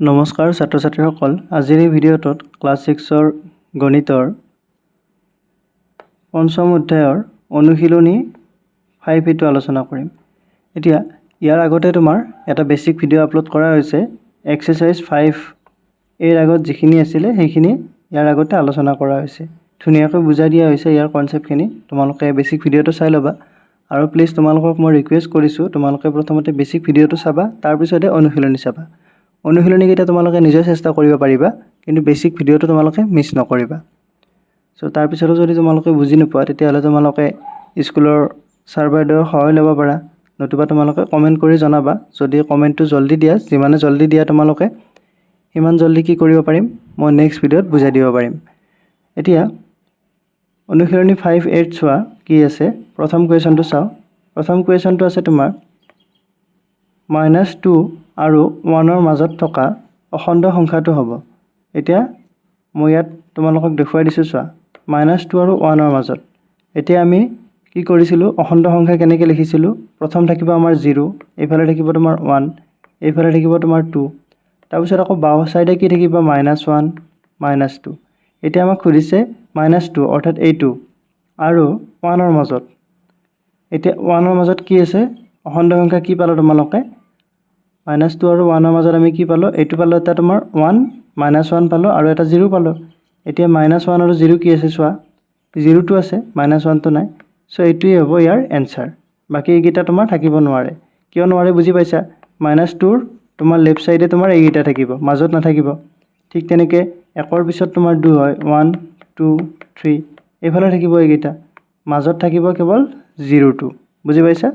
নমস্কাৰ ছাত্ৰ ছাত্ৰীসকল, আজিৰ এই ভিডিঅ'টোত ক্লাছ 6ৰ গণিতৰ পঞ্চম অধ্যায়ৰ অনুশীলনী 5 এটো আলোচনা কৰিম। এতিয়া ইয়াৰ আগতে তোমাৰ এটা বেসিক ভিডিঅ' আপলোড কৰা হৈছে এক্সাৰসাইজ 5 এৰ আগত যিখিনি আছিল সেইখিনি ইয়াৰ আগতে আলোচনা কৰা হৈছে। ধুনীয়াকৈ বুজাই দিয়া হৈছে ইয়াৰ কনসেপ্টখিনি। তোমালোকে বেসিক ভিডিঅ'টো চাই লবা আৰু প্লিজ তোমালোকক মই ৰিকুৱেষ্ট কৰিছো তোমালোকে প্ৰথমতে বেসিক ভিডিঅ'টো চাবা, তাৰ পিছতে অনুশীলনী চাবা। অনুশীলনী কেইটা তোমালোকে নিজে চেষ্টা কৰিব পাৰিবা, কিন্তু বেসিক ভিডিঅ'টো তোমালোকে মিছ নকৰিবা। সো তাৰ পিছতো যদি তোমালোকে বুজি নোপোৱা তেতিয়াহলে তোমালোকে স্কুলৰ সাৰ্ভাৰডৰ সহায় ল'ব পাৰা, নতুবা তোমালোকে কমেন্ট কৰি জনাবা। যদি কমেন্টটো জলদি দিয়া, যিমানে জলদি দিয়া তোমালোকে ইমান জলদি কি কৰিব পাৰিম মই নেক্সট ভিডিঅ'ত বুজাই দিব পাৰিম। এতিয়া অনুশীলনী 5 চোৱা কি আছে। প্ৰথম কোৱেশ্যনটো চাও। প্ৰথম কোৱেশ্যনটো আছে তোমাৰ -2 আৰু 1ৰ মাজত থকা অখণ্ড সংখ্যাটো হ'ব। এতিয়া মই ইয়াত তোমালোকক দেখুৱাই দিছো চোৱা, -2 আৰু 1ৰ মাজত। এতিয়া আমি কি কৰিছিলো, অখণ্ড সংখ্যা কেনেকৈ লিখিছিলো। প্ৰথম থাকিব আমাৰ 0, এইফালে থাকিব তোমাৰ 1, এইফালে থাকিব তোমাৰ 2, তাৰপিছত আকৌ বাও সাইডে কি থাকিব -1 -2। এতিয়া আমাক খুদিছে -2 অৰ্থাৎ এইটো আৰু 1ৰ মাজত। এতিয়া 1ৰ মাজত কি আছে, অখণ্ড সংখ্যা কি পালো তোমালোকে, -2 আৰু 1ৰ মাজত আমি কি পালো, এইটো পালো এটা তোমাৰ 1 -1 পালো আৰু এটা 0 পালো। এতিয়া -1 আৰু 0 কি আছে চোৱা, 0টো আছে, -1টো নাই। সো এইটোই হ'ব ইয়াৰ এনসাৰ। বাকি এইকেইটা তোমাৰ থাকিব নোৱাৰে। কিয় নোৱাৰে বুজি পাইছা। -2ৰ তোমাৰ লেফট সাইডে তোমাৰ এইকেইটা থাকিব, মাজত নাথাকিব। ঠিক তেনেকৈ 1ৰ পিছত তোমাৰ 2 হয়, 1 2 3, এইফালে থাকিব এইকেইটা, মাজত থাকিব কেৱল 0টো। বুজি পাইছা।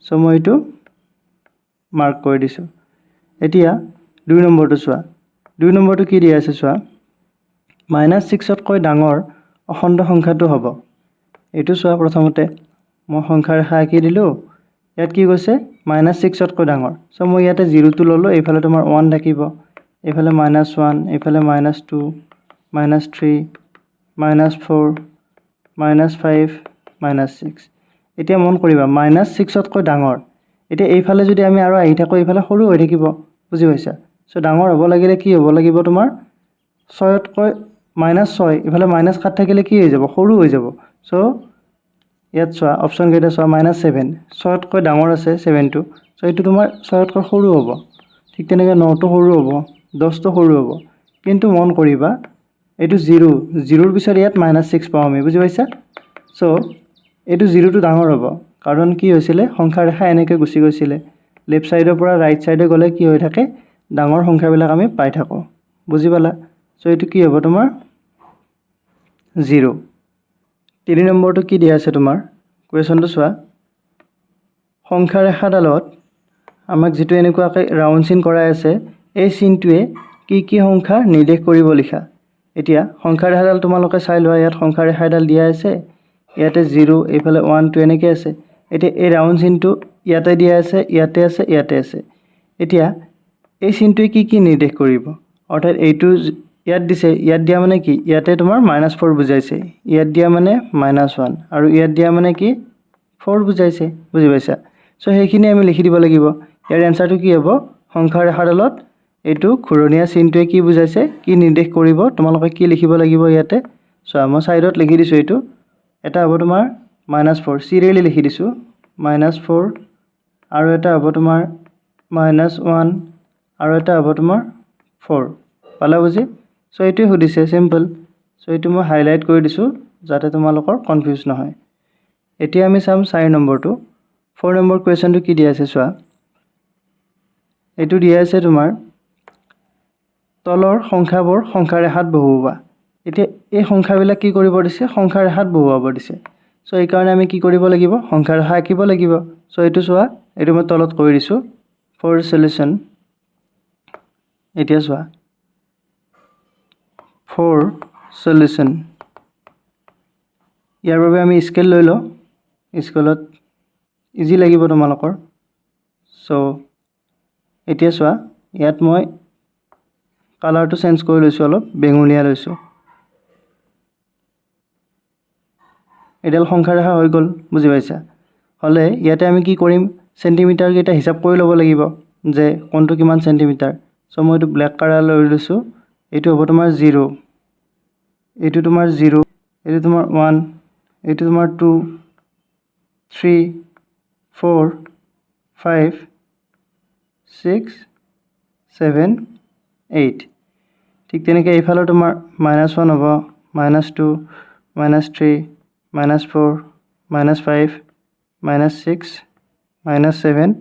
সো মই এইটো মাৰ্ক কৰি দিছো। এতিয়া 2 নম্বৰটো চোৱা। 2 নম্বৰটো কি দিয়া আছে চোৱা, -6তকৈ ডাঙৰ অখণ্ড সংখ্যাটো হ'ব। এইটো চোৱা, প্ৰথমতে মই সংখ্যা ৰেখা আঁকি দিলো। ইয়াত কি কৈছে -6তকৈ ডাঙৰ। সো মই ইয়াতে 0টো ললো, এইফালে তোমাৰ 1 থাকিব, এইফালে -1, এইফালে -2 -3 -4 -5 -6। এতিয়া মন কৰিবা -6তকৈ ডাঙৰ। এতিয়া এইফালে যদি আমি আৰু আহি থাকো, এইফালে সৰু হৈ থাকিব। বুজি পাইছা। সো ডাঙৰ হ'ব লাগিলে কি হ'ব লাগিব তোমাৰ 6তকৈ -6, ইফালে -7 থাকিলে কি হৈ যাব, সৰু হৈ যাব। সো ইয়াত চোৱা অপচন কেইটা চোৱা, -7, 6তকৈ ডাঙৰ আছে 7টো, সো এইটো তোমাৰ 6তকৈ সৰু হ'ব। ঠিক তেনেকৈ 9টো সৰু হ'ব, 10টো সৰু হ'ব। কিন্তু মন কৰিবা এইটো 0ৰ পিছত ইয়াত -6 পাওঁ আমি। বুজি পাইছা। সো এইটো 0টো ডাঙৰ হ'ব, কাৰণ কি হৈছিলে, সংখ্যা ৰেখা এনেকৈ গুচি গৈছিলে। লেফট সাইডৰ পৰা ৰাইট সাইডে গ'লে কি হৈ থাকে, ডাঙৰ সংখ্যাবিলাক আমি পাই থাকো। বুজি পালা। সো এইটো কি হ'ব তোমাৰ 0। 3 নম্বৰটো কি দিয়া আছে তোমাৰ, কুৱেশ্যনটো চোৱা। সংখ্যা ৰেখাডালত আমাক যিটো এনেকুৱাকৈ ৰাউণ্ড চিন কৰাই আছে, এই চিনটোৱে কি কি সংখ্যা নিৰ্দেশ কৰিব লিখা। এতিয়া সংখ্যা ৰেখাডাল তোমালোকে চাই লোৱা, ইয়াত সংখ্যা ৰেখা এডাল দিয়া আছে, ইয়াতে 0, এইফালে 1 2 এনেকৈ আছে। এতিয়া এই ৰাউণ্ড চিনটো ইয়াতে দিয়া আছে, ইয়াতে আছে, ইয়াতে আছে। এতিয়া এই চিনটোৱে কি কি নিৰ্দেশ কৰিব, অৰ্থাৎ এইটো ইয়াত দিছে, ইয়াত দিয়া মানে কি, ইয়াতে তোমাৰ -4 বুজাইছে, ইয়াত দিয়া মানে -1 আৰু ইয়াত দিয়া মানে কি 4 বুজাইছে। বুজি পাইছা। সো সেইখিনি আমি লিখি দিব লাগিব। ইয়াৰ এনসাৰটো কি হ'ব, সংখ্যা ৰেখাডালত এইটো ঘূৰণীয়া চিনটোৱে কি বুজাইছে, কি নিৰ্দেশ কৰিব, তোমালোকে কি লিখিব লাগিব ইয়াতে চোৱা। মই সাইডত লিখি দিছো, এইটো এটা হ'ব তোমাৰ -4, সিৰিয়েলি লিখি দিছো, -4 আৰু এটা হ'ব তোমাৰ -1 আৰু এটা হ'ব তোমাৰ 4। পালা বুজি। সো এইটোৱে সুধিছে, সিম্পল। সো এইটো মই হাইলাইট কৰি দিছো যাতে তোমালোকৰ কনফিউজ নহয়। এতিয়া আমি চাম 4 নম্বৰটো। 4 নম্বৰ কুৱেশ্যনটো কি দিয়া আছে চোৱা। এইটো দিয়া আছে তোমাৰ তলৰ সংখ্যাবোৰ সংখ্যা ৰেখাত বহুওৱা। এতিয়া এই সংখ্যাবিলাক কি কৰিব দিছে, সংখ্যা ৰেখাত বহুৱাব দিছে। সো এই কাৰণে আমি কি কৰিব লাগিব, সংখ্যা ৰেখা আঁকিব লাগিব। সো এইটো চোৱা, এইটো মই তলত কৰি দিছো ফৰ সলিউশন। এতিয়া চোৱা, ফৰ সলিউশন, ইয়াৰ বাবে আমি স্কেল লৈ লওঁ, স্কেলত ইজি লাগিব তোমালোকৰ। সো এতিয়া চোৱা, ইয়াত মই কালাৰটো চেঞ্জ কৰি লৈছো, অলপ বেঙুনীয়া লৈছো। এডাল সংখ্যা ৰেখা হৈ গ'ল। বুজি পাইছা। হলে ইয়াতে আমি কি কৰিম, সেন্টিমিটাৰ কেইটা হিসাব কৰি ল'ব লাগিব যে কোনটো কিমান সেন্টিমিটাৰ। চ' মই এইটো ব্লেক কালাৰ লৈ লৈছোঁ এইটো হ'ব তোমাৰ 0 এইটো তোমাৰ 0 এইটো তোমাৰ 1 এইটো তোমাৰ 2 3 4 5 6 7 8 ঠিক তেনেকৈ এইফালে তোমাৰ -1 হ'ব -2 -3 -4 -5 -6 -7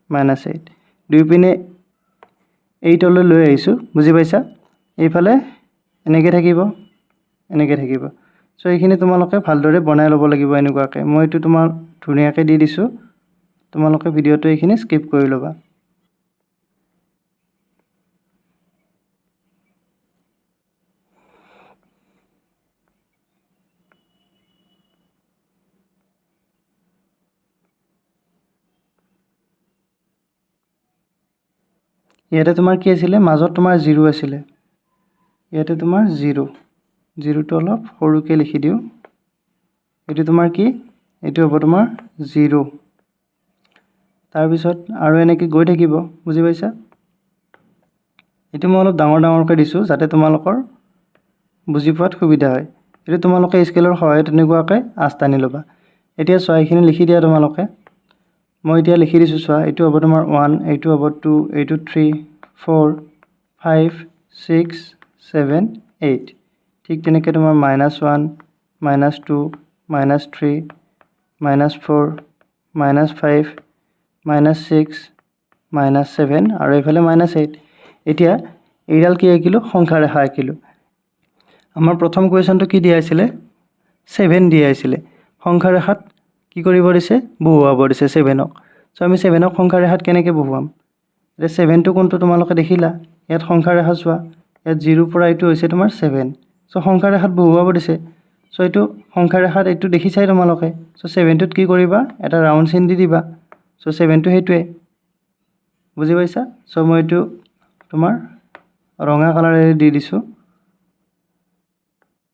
-8 দুইপিনে 8 লৈ আহিছোঁ বুজি পাইছা এইফালে এনেকৈ থাকিব চ' এইখিনি তোমালোকে ভালদৰে বনাই ল'ব লাগিব এনেকুৱাকৈ মই এইটো তোমাৰ ধুনীয়াকৈ দি দিছোঁ তোমালোকে ভিডিঅ'টো এইখিনি স্কিপ কৰি ল'বা ইয়াতে তোমাৰ কি আছিলে মাজত তোমাৰ 0 আছিলে ইয়াতে তোমাৰ 0টো অলপ সৰুকৈ লিখি দিওঁ এইটো তোমাৰ কি এইটো হ'ব তোমাৰ 0 তাৰপিছত আৰু এনেকৈ গৈ থাকিব বুজি পাইছা এইটো মই অলপ ডাঙৰকৈ দিছোঁ যাতে তোমালোকৰ বুজি পোৱাত সুবিধা হয় এইটো তোমালোকে স্কেলৰ সহায়ত এনেকুৱাকৈ আঁচ টানি ল'বা এতিয়া চোৱা এইখিনি লিখি দিয়া তোমালোকে মই এতিয়া লিখি দিছোঁ চোৱা এইটো হ'ব তোমাৰ 1 এইটো হ'ব 2 এইটো 3 4 5 6 7 8 ঠিক তেনেকৈ তোমাৰ -1 -2 -3 -4 -5 -6 -7 আৰু এইফালে -8 এতিয়া এইডাল কি আঁকিলোঁ সংখ্যা ৰেখা আঁকিলোঁ আমাৰ প্ৰথম কুৱেশ্যনটো কি দিয়া আছিলে 7 দিয়া আছিলে সংখ্যা ৰেখাত কি কৰিব দিছে বহুৱাব দিছে 7ক চ' আমি 7ক সংখ্যা ৰেখাত কেনেকৈ বহুৱাম এতিয়া 7টো কোনটো তোমালোকে দেখিলা ইয়াত সংখ্যা ৰেখা চোৱা ইয়াত 0 পৰা এইটো হৈছে তোমাৰ 7 চ' সংখ্যা ৰেখাত বহুৱাব দিছে চ' এইটো সংখ্যা ৰেখাত এইটো দেখিছাই তোমালোকে চ' 7টোত কি কৰিবা এটা ৰাউণ্ড চিন দি দিবা চ' 7টো সেইটোৱে বুজি পাইছা চ' মই এইটো তোমাৰ ৰঙা কালাৰেৰে দি দিছোঁ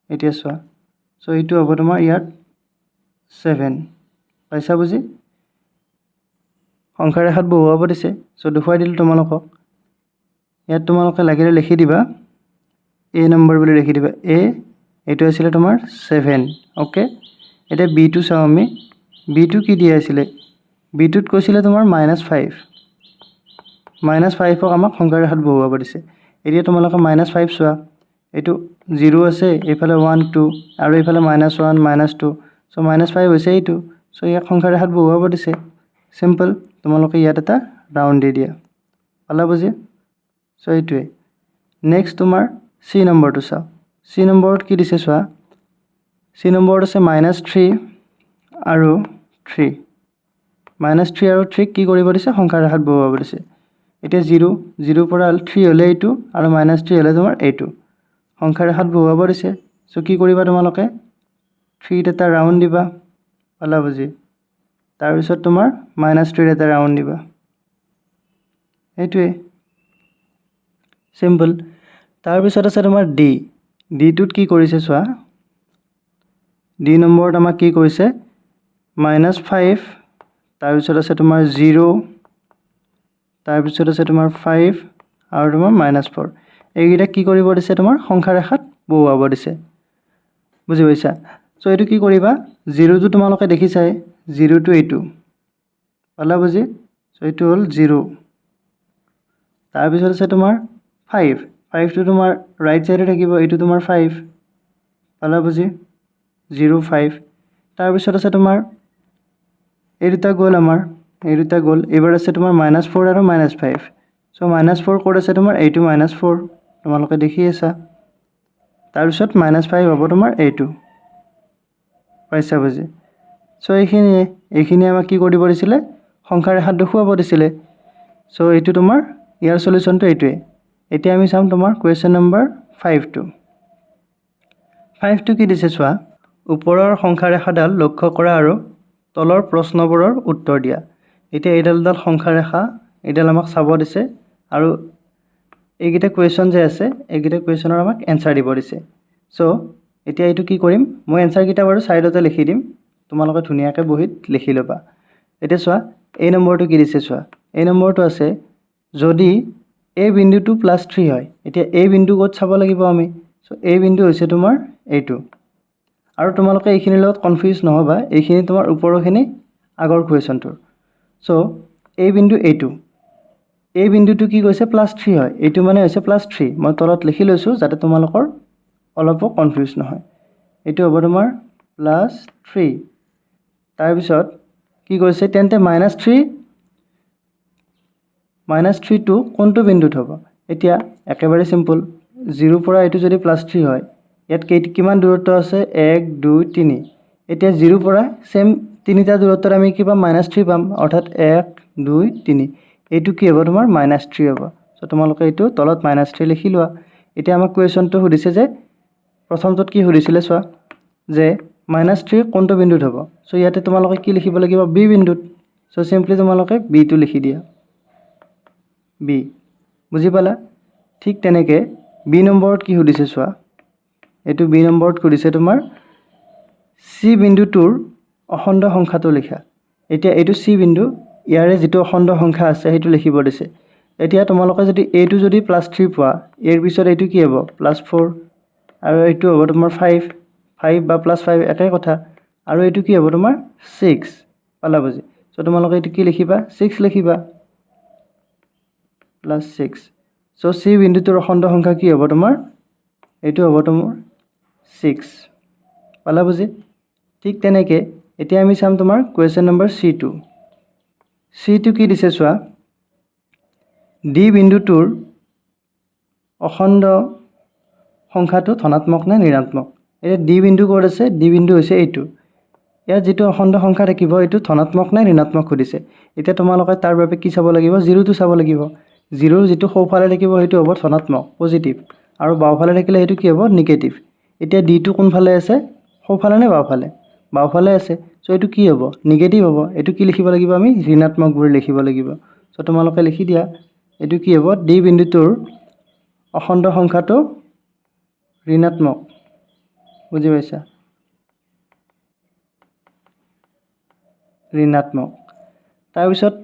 এতিয়া চোৱা চ' এইটো হ'ব তোমাৰ ইয়াত 7 পাইছা বুজি সংখ্যা ৰেখাত বহুৱাব দিছে চ' দেখুৱাই দিলোঁ তোমালোকক ইয়াত তোমালোকে লাগিলে লিখি দিবা A নম্বৰ বুলি লিখি দিবা এইটো আছিলে তোমাৰ 7 অ'কে এতিয়া বিটো চাওঁ আমি বিটো কি দিয়া আছিলে বিটোত কৈছিলে তোমাৰ -5 -5ক আমাক সংখ্যা ৰেখাত বহুৱাব দিছে এতিয়া তোমালোকে -5 চোৱা এইটো 0 আছে এইফালে 1 2 আৰু এইফালে -1 -2 চ' -5 হৈছে এইটো চ' ইয়াক সংখ্যা ৰেখাত বহুৱাব দিছে চিম্পল তোমালোকে ইয়াত এটা ৰাউণ্ড দি দিয়া পালা বুজি চ' এইটোৱে নেক্সট তোমাৰ C নম্বৰটো চাওঁ C নম্বৰত কি দিছে চোৱা C নম্বৰত আছে -3 আৰু 3 -3 আৰু 3ক কি কৰিব দিছে সংখ্যা ৰেখাত বহুৱাব দিছে এতিয়া 0 পৰা 3 হ'লে এইটো আৰু -3 হ'লে তোমাৰ এইটো সংখ্যা ৰেখাত বহুৱাব দিছে চ' কি কৰিবা তোমালোকে 3ত এটা ৰাউণ্ড দিবা পালা বুজি তাৰপিছত তোমাৰ -3ত এটা ৰাউণ্ড দিবা এইটোৱে চিম্পল তাৰপিছত আছে তোমাৰ ডিটোত কি কৰিছে চোৱা ডি নম্বৰত আমাক কি কৰিছে -5 তাৰপিছত আছে তোমাৰ 0 তাৰপিছত আছে তোমাৰ 5 আৰু তোমাৰ -4 এইকেইটা কি কৰিব দিছে তোমাৰ সংখ্যা ৰেখাত বহুৱাব দিছে বুজি পাইছা চ' এইটো কি কৰিবা 0টো তোমালোকে দেখিছাই 0টো এইটো পালা বুজি চ' এইটো হ'ল 0 তাৰপিছত আছে তোমাৰ 5টো তোমাৰ ৰাইট চাইডে থাকিব এইটো তোমাৰ 5 পালা বুজি 0 5 তাৰপিছত আছে তোমাৰ এই দুটা গ'ল আমাৰ এই দুটা গ'ল এইবাৰ আছে তোমাৰ -4 আৰু -5 চ' -4 ক'ত আছে তোমাৰ এইটো -4 তোমালোকে দেখি আছা তাৰপিছত -5 হ'ব তোমাৰ এইটো পাইছা বুজি চ' এইখিনি আমাক কি কৰিব দিছিলে সংখ্যা ৰেখাত দেখুৱাব দিছিলে চ' এইটো তোমাৰ ইয়াৰ সলিউশ্যনটো এইটোৱে এতিয়া আমি চাম তোমাৰ কুৱেশ্যন নম্বৰ 5টো কি দিছে চোৱা ওপৰৰ সংখ্যা ৰেখাডাল লক্ষ্য কৰা আৰু তলৰ প্ৰশ্নবোৰৰ উত্তৰ দিয়া এতিয়া এইডাল সংখ্যা ৰেখা এইডাল আমাক চাব দিছে আৰু এইকেইটা কুৱেশ্যন যে আছে এইকেইটা কুৱেশ্যনৰ আমাক এনসাৰ দিব দিছে চ' এতিয়া এইটো কি কৰিম মই এনসাৰকেইটা বাৰু সাইডতে লিখি দিম তোমালোকে ধুনীয়াকৈ বহিত লিখি ল'বা এতিয়া চোৱা এই নম্বৰটো কি দিছে চোৱা এই নম্বৰটো আছে যদি এই বিন্দুটো +3 হয় এতিয়া এই বিন্দু ক'ত চাব লাগিব আমি সো এই বিন্দু হৈছে তোমাৰ এইটো আৰু তোমালোকে এইখিনিৰ লগত কনফিউজ নহবা এইখিনি তোমাৰ ওপৰৰখিনি আগৰ কুৱেশ্যনটোৰ সো এই বিন্দু এইটো এই বিন্দুটো কি কৈছে +3 হয় এইটো মানে হৈছে +3 মই তলত লিখি লৈছো যাতে তোমালোকৰ অলপো কনফিউজ নহয় এইটো হ'ব তোমাৰ +3 তাৰ পিছত কি কৈছে তেন্তে -3 টো কোনটো বিন্দুত হ'ব এতিয়া একেবাৰে সিম্পল 0 পৰা এটো যদি +3 হয় ইয়াত কিমান দূৰত্ব আছে 1 2 3 এতিয়া 0 পৰা সেম তিনিটা দূৰত্বত আমি কিবা -3 পাম অৰ্থাৎ 1 2 3 এইটো কি হ'ব তোমাৰ -3 হ'ব সো তোমালোকে এইটো তলত -3 লিখি লোৱা এতিয়া আমাক কুৱেশ্যনটো সুধিছে যে প্ৰথমটোত কি সুধিছিলে চোৱা যে -3 কোনটো বিন্দুত হ'ব সো ইয়াতে তোমালোকে কি লিখিব লাগিব বি বিন্দুত সো সিম্পলি তোমালোকে বি টো লিখি দিয়া বি বুজি পালা ঠিক তেনেকে বি নম্বৰত কি সুধিছে চোৱা এটো বি নম্বৰত সুধিছে তোমাৰ সি বিন্দুটোৰ অখণ্ড সংখ্যাটো লিখা এতিয়া এটো সি বিন্দু ইয়াৰে যেটো অখণ্ড সংখ্যা আছে হেতু লিখিব দিছে এতিয়া তোমালোকে যদি এটো যদি +3 পোৱা এৰ পিছত এটো কি হ'ব +4 আৰু এটো হ'ব তোমাৰ 5 বা +5 এটাই কথা আৰু এটো কি হ'ব তোমাৰ 6 পালা বুজি সো তোমালোকে এটো কি লিখিবা 6 লিখিবা +6 সো সি বিন্দুটোৰ অখণ্ড সংখ্যা কি হ'ব তোমাৰ এটো হ'ব তোমাৰ 6 পালা বুজি ঠিক তেনেকে এতিয়া আমি চাম তোমাৰ কোৱেশ্চন নম্বৰ C2 কি দিছে চোৱা ডি বিন্দুটোৰ অখণ্ড সংখ্যাটো ধনাত্মক নে ঋণাত্মক এই ডি বিন্দু ক'ত আছে ডি বিন্দু হৈছে এইটো ইয়াত যেটো অখণ্ড সংখ্যা থাকিব এটো ধনাত্মক নে ঋণাত্মক সুধিছে এতিয়া তোমালোকে তাৰ বাবে কি চাব লাগিব 0 টো চাব লাগিব 0 যেটো সোঁফালে থাকিব হেতু হ'ব ধনাত্মক পজিটিভ আৰু বাওঁফালে থাকিলে হেতু কি হ'ব নিগেটিভ এতিয়া ডি টো কোনফালে আছে সোঁফালে নে বাওঁফালে আছে সো এটো কি হ'ব নিগেটিভ হ'ব এটো কি লিখিব লাগিব আমি ঋণাত্মক বুলি লিখিব লাগিব সো তোমালোকে লিখি দিয়া এটো কি হ'ব ডি বিন্দুটোৰ অখণ্ড সংখ্যাটো ঋণাত্মক বুজি পাইছা ঋণাত্মক তাৰ পিছত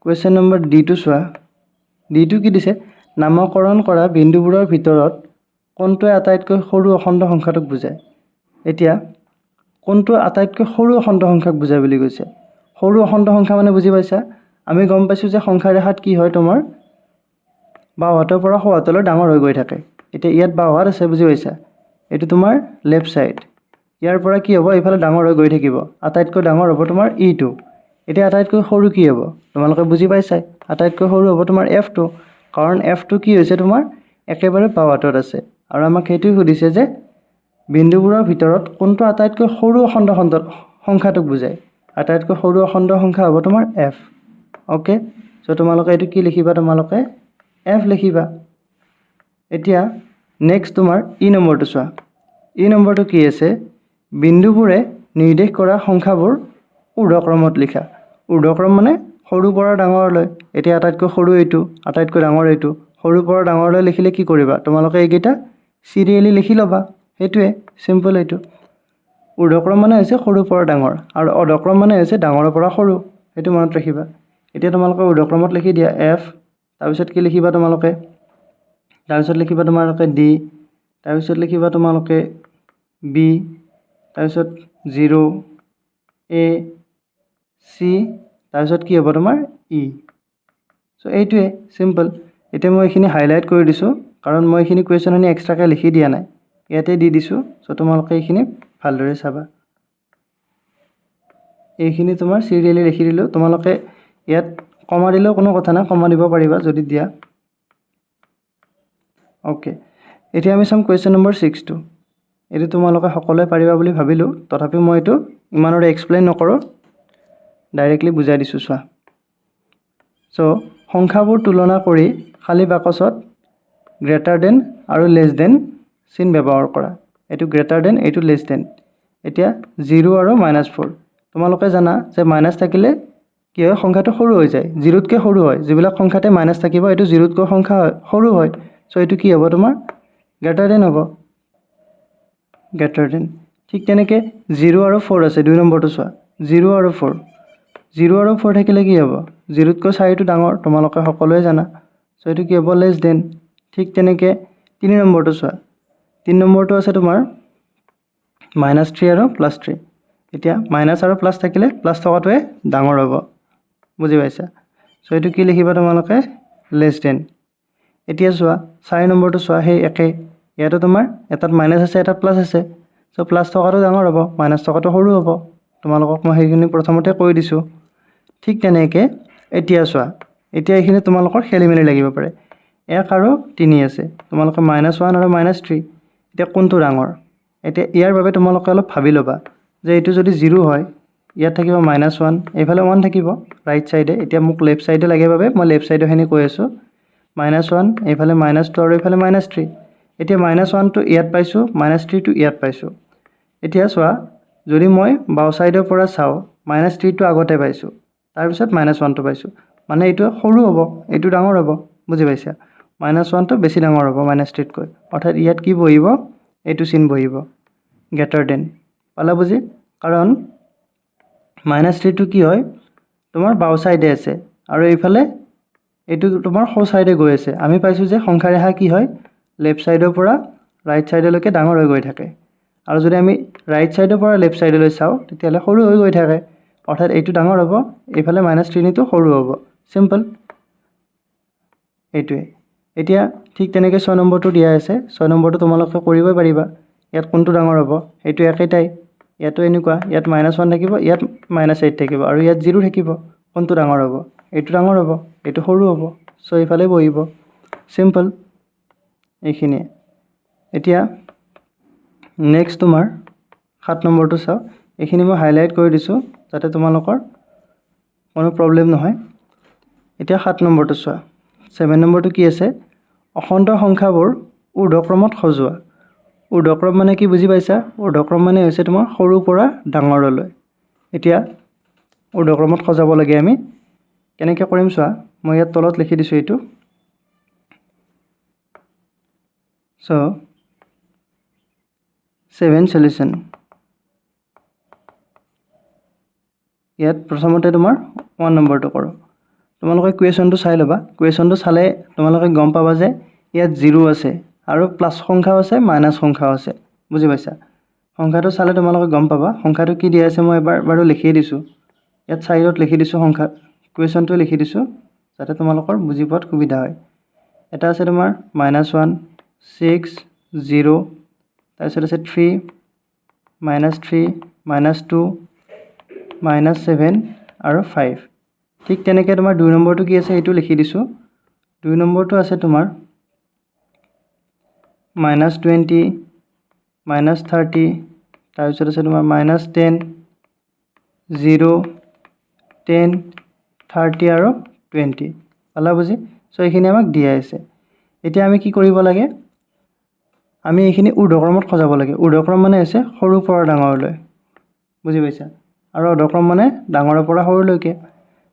কোৱেশ্চন নম্বৰ ডি টো চোৱা ডি টো কি দিছে নামকৰণ কৰা বিন্দুবোৰৰ ভিতৰত কোনটোৱে আটাইতকৈ সৰু অখণ্ড সংখ্যাটোক বুজায় এতিয়া কোনটো আটাইতকৈ সৰু অখণ্ড সংখ্যাক বুজায় বুলি কৈছে সৰু অখণ্ড সংখ্যা মানে বুজি পাইছা আমি গম পাইছো যে সংখ্যা ৰেখাত কি হয় তোমাৰ বাওহাতৰ পৰা সোঁহাতলৈ ডাঙৰ হৈ গৈ থাকে এতিয়া ইয়াত বাওহাত আছে বুজি পাইছা এটো তোমাৰ লেফট সাইড ইয়াৰ পৰা কি হ'ব ইফালে ডাঙৰ হৈ গৈ থাকিব আটাইতকৈ ডাঙৰ হ'ব তোমাৰ ই2 এতিয়া আটাইতকৈ সৰু কি হ'ব তোমালোকে বুজি পাইছা আটাইতকৈ সৰু হ'ব তোমাৰ f2 কাৰণ f2 কি হৈছে তোমাৰ একেবাৰে বাওহাতত আছে আৰু আমাক হেতু সুধিছে যে বিন্দুবোৰৰ ভিতৰত কোনটো আটাইতকৈ সৰু অখণ্ড সংখ্যাটোক বুজায় আটাইতকৈ সৰু অখণ্ড সংখ্যা হ'ব তোমাৰ f ওকে সো তোমালোকে এটো কি লিখিবা তোমালোকে f লিখিবা এতিয়া নেক্সট তোমাৰ ই নম্বৰটো চোৱা ই নম্বৰটো কি আছে বিন্দুবোৰে নিৰ্দেশ কৰা সংখ্যাবোৰ ঊৰ্ধ্বক্ৰমত লিখা ঊৰ্ধ্বক্ৰম মানে সৰু পৰা ডাঙৰলৈ এতিয়া আটাইতকৈ সৰু এইটো আটাইতকৈ ডাঙৰ এইটো সৰু পৰা ডাঙৰলৈ লিখিলে কি কৰিবা তোমালোকে এইকেইটা সিৰিয়ালি লিখি লবা হেতুৱে সিম্পল এইটো ঊৰ্ধ্বক্ৰম মানে হৈছে সৰু পৰা ডাঙৰ আৰু অধক্ৰম মানে হৈছে ডাঙৰৰ পৰা সৰু হেতু মনত ৰাখিবা এতিয়া তোমালোকে ঊৰ্ধ্বক্ৰমত লিখি দিয়া f তাৰ পিছত কি লিখিবা তোমালোকে তাৰ পিছত লিখিবা তোমালোকে d তাৰ পিছত লিখিবা তোমালোকে b তাৰ পিছত 0 a c তাৰ পিছত কি হ'ব তোমাৰ e সো এইটোৱে সিম্পল এতিয়া মই এখিনি হাইলাইট কৰি দিছো কাৰণ মই এখিনি কোৱেশ্চন হনি এক্সট্ৰাকে লিখি দিয়া নাই ইয়াতে দি দিছো সো তোমালোকে এখিনি ভালদৰে চাবা এইখিনি তোমাৰ সিৰিয়ালি লিখি দিলো তোমালোকে ইয়াত কমা দিলেও কোনো কথা না কমা দিব পাৰিবা যদি দিয়া ওকে এতিয়া আমি চাম কোৱেশ্চন নম্বৰ 6 টো এটো তোমালোকে সকলোৱে পাৰিবা বুলি ভাবিলো তথাপি মই এটো ইমানৰে এক্সপ্লেইন নকৰো ডাইৰেক্টলি বুজাই দিছো চোৱা সো সংখ্যাবোৰ তুলনা কৰি খালি বাকচত গ্ৰেটাৰ দেন আৰু লেছ দেন চিন ব্যৱহাৰ কৰা এটো গ্ৰেটাৰ দেন এটো লেছ দেন এতিয়া 0 আৰু -4 তোমালোকে জানা যে মাইনাস থাকিলে কি হয় সংখ্যাটো সৰু হৈ যায় 0 তকৈ সৰু হয় যিবিলাক সংখ্যাতে মাইনাস থাকিব এটো 0 তকৈ সংখ্যা সৰু হয় সো এটো কি হ'ব তোমাৰ গ্ৰেটাৰ দেন হ'ব গ্ৰেটাৰ দেন ঠিক তেনেকে 0 আৰু 4 আছে দুই নম্বৰটো চোৱা 0 আৰু 4 থাকিলে কি হ'ব 0 তকৈ 4 টো ডাঙৰ তোমালোকে সকলোৱে জানা চ' এইটো কি হ'ব লেছ দেন ঠিক তেনেকৈ 3 নম্বৰটো চোৱা 3 নম্বৰটো আছে তোমাৰ -3 আৰু +3 এতিয়া মাইনাছ আৰু প্লাছ থাকিলে প্লাছ থকাটোৱে ডাঙৰ হ'ব বুজি পাইছা চ' এইটো কি লিখিবা তোমালোকে লেছ দেন এতিয়া চোৱা 4 নম্বৰটো চোৱা সেই একে ইয়াতো তোমাৰ এটাত মাইনাছ আছে এটাত প্লাছ আছে চ' প্লাছ থকাটো ডাঙৰ হ'ব মাইনাছ থকাটো সৰু হ'ব তোমালোকক মই সেইখিনি প্ৰথমতে কৈ দিছোঁ ঠিক তেনেকৈ এতিয়া চোৱা এতিয়া এইখিনি তোমালোকৰ খেলি মেলি লাগিব পাৰে 1 আৰু 3 আছে তোমালোকে -1 আৰু -3 এতিয়া কোনটো ডাঙৰ এতিয়া ইয়াৰ বাবে তোমালোকে অলপ ভাবি ল'বা যে এইটো যদি 0 হয় ইয়াত থাকিব -1 এইফালে 1 থাকিব ৰাইট সাইডে এতিয়া মোক লেফট সাইডে লাগে বাবে মই লেফট সাইডৰখিনি কৈ আছোঁ -1 এইফালে -2 আৰু এইফালে -3 এতিয়া -1 টো ইয়াত পাইছোঁ -3 টো ইয়াত পাইছোঁ এতিয়া চোৱা যদি মই বাও সাইডৰ পৰা চাওঁ -3 টো আগতে পাইছোঁ তাৰপিছত -1 টো পাইছোঁ মানে এইটো সৰু হ'ব এইটো ডাঙৰ হ'ব বুজি পাইছা -1 টো বেছি ডাঙৰ হ'ব -3 তকৈ অৰ্থাৎ ইয়াত কি বহিব এইটো চিন বহিব গ্ৰেটাৰ দেন পালা বুজি কাৰণ -3 টো কি হয় তোমাৰ বাও সাইডে আছে আৰু এইফালে এইটো তোমাৰ সো সাইডে গৈ আছে আমি পাইছোঁ যে সংখ্যা ৰেখা কি হয় লেফট সাইডৰ পৰা ৰাইট সাইডলৈকে ডাঙৰ হৈ গৈ থাকে আৰু যদি আমি ৰাইট সাইডৰ পৰা লেফট সাইডলৈ চাওঁ তেতিয়াহ'লে সৰু হৈ গৈ থাকে অৰ্থাৎ এইটো ডাঙৰ হ'ব এইফালে -3 টো সৰু হ'ব সিম্পল এইটোৱে এতিয়া ঠিক তেনেকৈ 6 নম্বৰটো দিয়া আছে 6 নম্বৰটো তোমালোকে কৰিবই পাৰিবা ইয়াত কোনটো ডাঙৰ হ'ব এইটো একেটাই ইয়াতো এনেকুৱা ইয়াত -1 থাকিব ইয়াত -8 থাকিব আৰু ইয়াত 0 থাকিব কোনটো ডাঙৰ হ'ব এইটো ডাঙৰ হ'ব এইটো সৰু হ'ব চ' এইফালে বহিব সিম্পল এইখিনিয়ে এতিয়া নেক্সট তোমাৰ 7 নম্বৰটো চাওঁ এইখিনি মই হাইলাইট কৰি দিছোঁ যাতে তোমালোকৰ কোনো প্ৰব্লেম নহয় এতিয়া 7 নম্বৰটো চোৱা 7 নম্বৰটো কি আছে অখণ্ড সংখ্যাবোৰ ঊৰ্ধ্বক্ৰমত সজোৱা ঊৰ্ধ্বক্ৰম মানে কি বুজি পাইছা ঊৰ্ধ্বক্ৰম মানে হৈছে তোমাৰ সৰুৰ পৰা ডাঙৰলৈ এতিয়া ঊৰ্ধ্বক্ৰমত সজাব লাগে আমি কেনেকৈ কৰিম চোৱা মই ইয়াত তলত লিখি দিছোঁ এইটো চ' 7 সলিউশ্যন ইয়াত প্ৰথমতে তোমাৰ 1 নম্বৰটো কৰোঁ তোমালোকে কুৱেশ্যনটো চাই ল'বা কুৱেশ্যনটো চালে তোমালোকে গম পাবা যে ইয়াত 0 আছে আৰু প্লাছ সংখ্যাও আছে মাইনাছ সংখ্যাও আছে বুজি পাইছা সংখ্যাটো চালে তোমালোকে গম পাবা সংখ্যাটো কি দিয়া আছে মই এবাৰ বাৰু লিখি দিছোঁ ইয়াত সাইডত লিখি দিছোঁ সংখ্যা কুৱেশ্যনটো লিখি দিছোঁ যাতে তোমালোকৰ বুজি পোৱাত সুবিধা হয় এটা আছে তোমাৰ -1 6 0 তাৰপিছত আছে 3 -3 -2 -7 আৰু 5 ঠিক তেনেকৈ তোমাৰ 2 নম্বৰটো কি আছে এইটো লিখি দিছোঁ 2 নম্বৰটো আছে তোমাৰ -20 -30 তাৰপিছত আছে তোমাৰ -10 0 10 30 আৰু 20 পালা বুজি চ' এইখিনি আমাক দিয়া আছে এতিয়া আমি কি কৰিব লাগে আমি এইখিনি ঊৰ্ধ্বক্ৰমত সজাব লাগে ঊৰ্ধ্বক্ৰম মানে হৈছে সৰুৰ পৰা ডাঙৰলৈ বুজি পাইছা আৰু অৰ্ধক্ৰম মানে ডাঙৰৰ পৰা সৰুলৈকে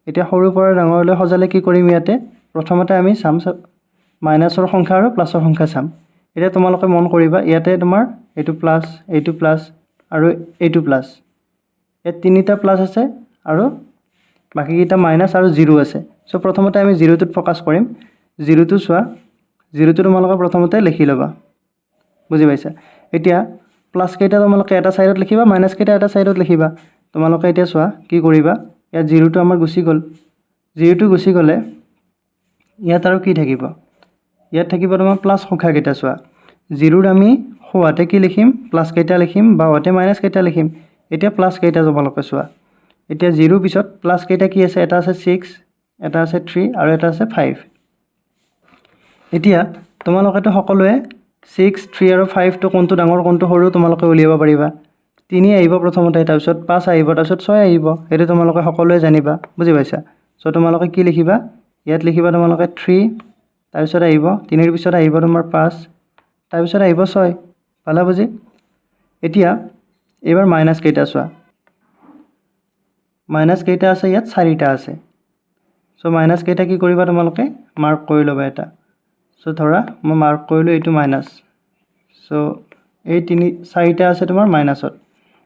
এতিয়া সৰুৰ পৰা ডাঙৰলৈ সজালে কি কৰিম ইয়াতে প্ৰথমতে আমি চাম মাইনাছৰ সংখ্যা আৰু প্লাছৰ সংখ্যা চাম এতিয়া তোমালোকে মন কৰিবা ইয়াতে তোমাৰ এইটো প্লাছ আৰু এইটো প্লাছ ইয়াত 3টা প্লাছ আছে আৰু বাকীকেইটা মাইনাছ আৰু 0 আছে চ' প্ৰথমতে আমি 0টোত ফ'কাছ কৰিম 0টো চোৱা 0টো তোমালোকে প্ৰথমতে লিখি ল'বা বুজি পাইছা এতিয়া প্লাছ কেইটা তোমালোকে এটা সাইডত লিখিবা মাইনাছ কেইটা এটা সাইডত লিখিবা তোমালোকে এতিয়া চোৱা কি কৰিবা ইয়াত 0টো আমাৰ গুচি গ'ল 0টো গুচি গ'লে ইয়াত আৰু কি থাকিব ইয়াত থাকিব তোমাৰ প্লাছ সংখ্যা কেইটা চোৱা 0ৰ আমি সোঁহাতে কি লিখিম প্লাছ কেইটা লিখিম বাওঁহাতে মাইনাছ কেইটা লিখিম এতিয়া প্লাছ কেইটা তোমালোকে চোৱা এতিয়া 0 পিছত প্লাছ কেইটা কি আছে এটা আছে 6 এটা আছে 3 আৰু এটা আছে 5 এতিয়া তোমালোকেতো সকলোৱে 6 3 আৰু 5 টো কোনটো ডাঙৰ কোনটো সৰু তোমালোকে উলিয়াব পাৰিবা 3 আহিব প্ৰথমতে তাৰপিছত 5 আহিব তাৰপিছত 6 আহিব সেইটো তোমালোকে সকলোৱে জানিবা বুজি পাইছা চ' তোমালোকে কি লিখিবা ইয়াত লিখিবা তোমালোকে 3 তাৰপিছত আহিব 3ৰ পিছত আহিব তোমাৰ 5 তাৰপিছত আহিব 6 পালা বুজি এতিয়া এবাৰ মাইনাছ কেইটা চোৱা মাইনাছ কেইটা আছে ইয়াত 4টা আছে চ' মাইনাছ কেইটা কি কৰিবা তোমালোকে মাৰ্ক কৰি ল'বা এটা চ' ধৰা মই মাৰ্ক কৰিলোঁ এইটো মাইনাছ চ' এই 4টা আছে তোমাৰ মাইনাছত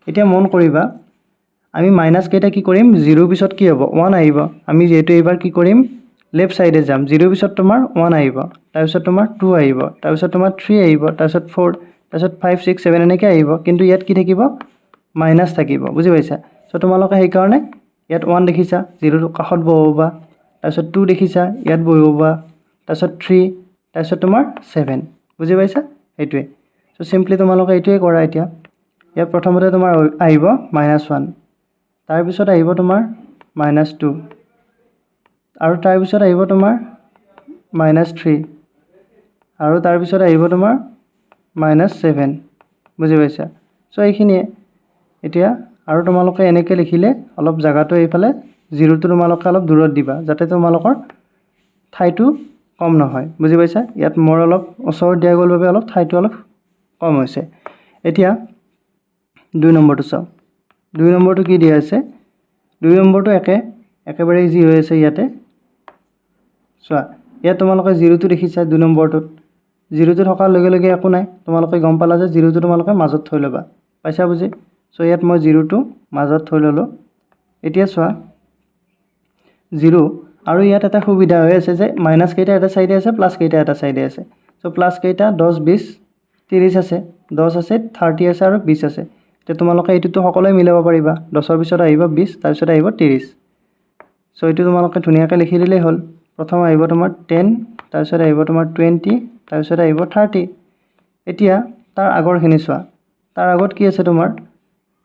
এতিয়া মন কৰিবা আমি মাইনাছ কেইটা কি কৰিম 0 পিছত কি হ'ব 1 আহিব আমি যিহেতু এইবাৰ কি কৰিম লেফ্ট সাইডে যাম 0 পিছত তোমাৰ 1 আহিব তাৰপিছত তোমাৰ 2 আহিব তাৰপিছত তোমাৰ 3 আহিব তাৰপিছত 4 তাৰপিছত 5 6 7 এনেকৈ আহিব কিন্তু ইয়াত কি থাকিব মাইনাছ থাকিব বুজি পাইছা সো তোমালোকে সেই কাৰণে ইয়াত 1 দেখিছা 0 কাষত বহাবা তাৰপিছত 2 দেখিছা ইয়াত বহাবা তাৰপিছত 3 তাৰপিছত তোমাৰ 7 বুজি পাইছা এইটোৱে সো সিম্পলি তোমালোকে এইটোৱে কৰা এতিয়া ইয়াত প্ৰথমতে তোমাৰ আহিব -1 তাৰপিছত আহিব তোমাৰ -2 আৰু তাৰপিছত আহিব তোমাৰ -3 আৰু তাৰপিছত আহিব তোমাৰ -7 বুজি পাইছা সো এইখিনিয়ে এতিয়া আৰু তোমালোকে এনেকৈ লিখিলে অলপ জায়গাটো এইফালে 0টো তোমালোকে অলপ দূৰত দিবা যাতে তোমালোকৰ ঠাইটো কম নহয় বুজি পাইছা ইয়াত মোৰ অলপ ওচৰত দিয়া গ'ল বাবে অলপ ঠাইটো অলপ কম হৈছে এতিয়া 2 নম্বৰটো চাও 2 নম্বৰটো কি দিয়া আছে 2 নম্বৰটো একেবাৰে ইজি হৈ আছে ইয়াতে চোৱা ইয়াত তোমালোকে 0টো দেখিছা 2 নম্বৰটোত 0টো থকাৰ লগে লগে একো নাই তোমালোকে গম পালা যে 0টো তোমালোকে মাজত থৈ ল'বা পাইছা বুজি সো ইয়াত মই 0টো মাজত থৈ ললো এতিয়া চোৱা 0 আৰু ইয়াত এটা সুবিধা হৈ আছে যে মাইনাস কেইটা এটা সাইডে আছে প্লাস কেইটা এটা সাইডে আছে সো প্লাস কেইটা 10 20 30 আছে 10 আছে 30 আছে আৰু 20 আছে তে তোমালোকে এইটোটো সকলোৱে মিলাব পাৰিবা 10 ৰ পিছত আহিব 20 তাৰ পিছত আহিব 30 সো এইটো তোমালোকে ধুনিয়াকৈ লিখি দিলেই হ'ল প্ৰথম আহিব তোমাৰ 10 তাৰ পিছত আহিব তোমাৰ 20 তাৰ পিছত আহিব 30 এতিয়া তাৰ আগৰখিনি চোৱা তাৰ আগত কি আছে তোমাৰ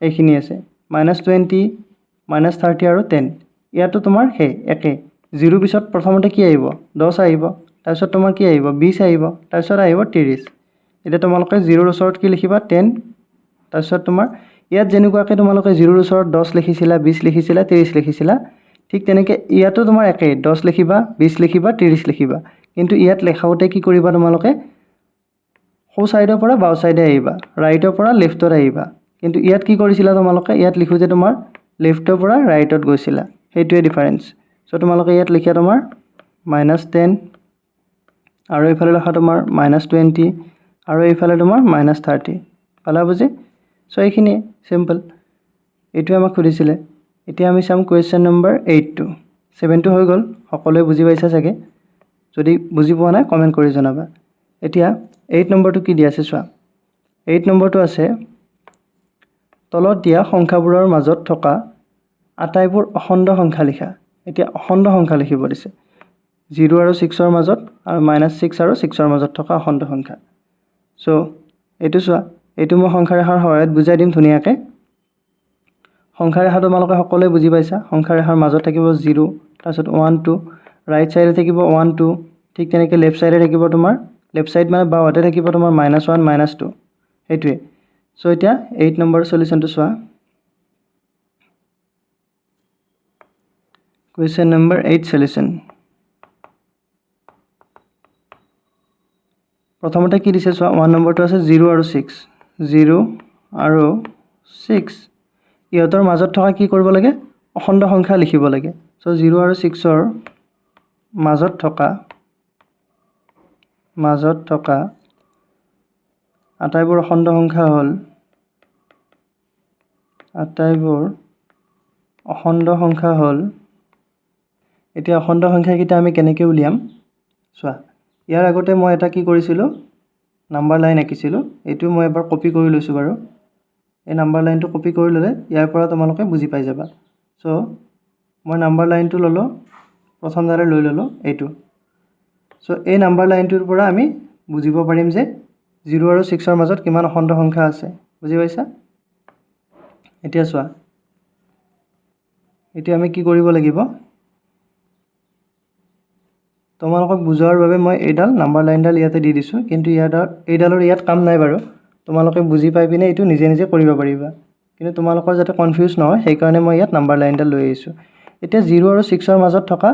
এইখিনি আছে -20 -30 আৰু 10 ইয়াতো তোমাৰ হে একে 0 পিছত প্ৰথমতে কি আহিব 10 আহিব তাৰপিছত তোমাৰ কি আহিব 20 আহিব তাৰপিছত আহিব 30 এটা তোমালোকে 0 ৰ ওচৰত কি লিখিবা 10 তাৰপিছত তোমাৰ ইয়াত যেনেকুৱাকৈ তোমালোকে 0 ৰ ওচৰত 10 লিখিছিলা 20 লিখিছিলা 30 লিখিছিলা ঠিক তেনেকৈ ইয়াতো তোমাৰ একে 10 লিখিবা 20 লিখিবা 30 লিখিবা কিন্তু ইয়াত লেখাওতে কি কৰিবা তোমালোকে সো সাইডৰ পৰা বাও সাইডে আহিবা ৰাইটৰ পৰা লেফটত আহিবা কিন্তু ইয়াত কি কৰিছিলা তোমালোকে ইয়াত লিখো যে তোমাৰ লেফটৰ পৰা ৰাইটত গৈছিলা সেইটোৱে ডিফাৰেন্স সো তোমালোকে ইয়াত লিখিয়া তোমাৰ -10 আৰু এইফালে লিখা তোমাৰ -20 আৰু এইফালে তোমাৰ -30 পালা বুজি সো এইখিনি সিম্পল এইটো আমাক খুদিছিলে এতিয়া আমি চাম কোৱেশ্চন নম্বৰ 8 টো 7 টো হৈ গল সকলোৱে বুজি পাইছা চাগে যদি বুজি পোৱা নাই কমেন্ট কৰি জনাবা এতিয়া 8 নম্বৰটো কি দিয়া আছে চোৱা 8 নম্বৰটো আছে তলত দিয়া সংখ্যাবোৰৰ মাজত থকা আটাইবোৰ অখণ্ড সংখ্যা লিখা এতিয়া অখণ্ড সংখ্যা লিখিব দিছে 0 আৰু 6 ৰ মাজত আৰু -6 আৰু 6 ৰ মাজত থকা অখণ্ড সংখ্যা সো এইটো চোৱা এইটো মই সংখ্যা ৰেখাৰ সহায়ত বুজাই দিম ধুনিয়াকৈ সংখ্যা ৰেখা তোমালোকে সকলোৱে বুজি পাইছা সংখ্যা ৰেখাৰ মাজত থাকিব 0 তাৰপিছত 1 2 ৰাইট সাইডে থাকিব 1 2 ঠিক তেনেকৈ লেফট সাইডে থাকিব তোমাৰ লেফট সাইড মানে বাওহাতে থাকিব তোমাৰ -1 -2 এইটোৱে সো এতিয়া 8 নম্বৰ সলিউশনটো চোৱা Question number 8 solution প্ৰথমতে কি দিছে চোৱা 1 নম্বৰটো আছে 0 আৰু 6 0 আৰু 6 ইহঁতৰ মাজত থকা কি কৰিব লাগে অখণ্ড সংখ্যা লিখিব লাগে সো 0 আৰু 6 ৰ মাজত থকা আটাইবোৰ অখণ্ড সংখ্যা হ'ল এতিয়া অখণ্ড সংখ্যা কিটা আমি কেনেকৈ উলিয়াম চোৱা ইয়াৰ আগতে মই এটা কি কৰিছিলো নাম্বাৰ লাইন আঁকিছিলো এটো মই এবাৰ কপি কৰি লৈছো বাৰু এই নাম্বাৰ লাইনটো কপি কৰি ললে ইয়াৰ পৰা তোমালোকে বুজি পাই যাবা সো মই নাম্বাৰ লাইনটো ললো প্ৰথম দাৰে লৈ ললো এইটো সো এই নাম্বাৰ লাইনটোৰ পৰা আমি বুজিব পাৰিম যে 0 আৰু 6 ৰ মাজত কিমান অখণ্ড সংখ্যা আছে বুজি পাইছা এতিয়া চোৱা এতিয়া আমি কি কৰিব লাগিব তোমালোকক বুজোৱাৰ বাবে মই এইডাল নাম্বাৰ লাইনডাল ইয়াতে দি দিছো কিন্তু এইডালৰ ইয়াত কাম নাই বাৰু তোমালোকে বুজি পাই পিনে এইটো নিজে নিজে কৰিব পাৰিবা কিন্তু তোমালোকৰ যাতে কনফিউজ নহয় সেই কাৰণে মই ইয়াত নাম্বাৰ লাইনডাল লৈ আহিছো এতিয়া 0 আৰু 6 ৰ মাজত থকা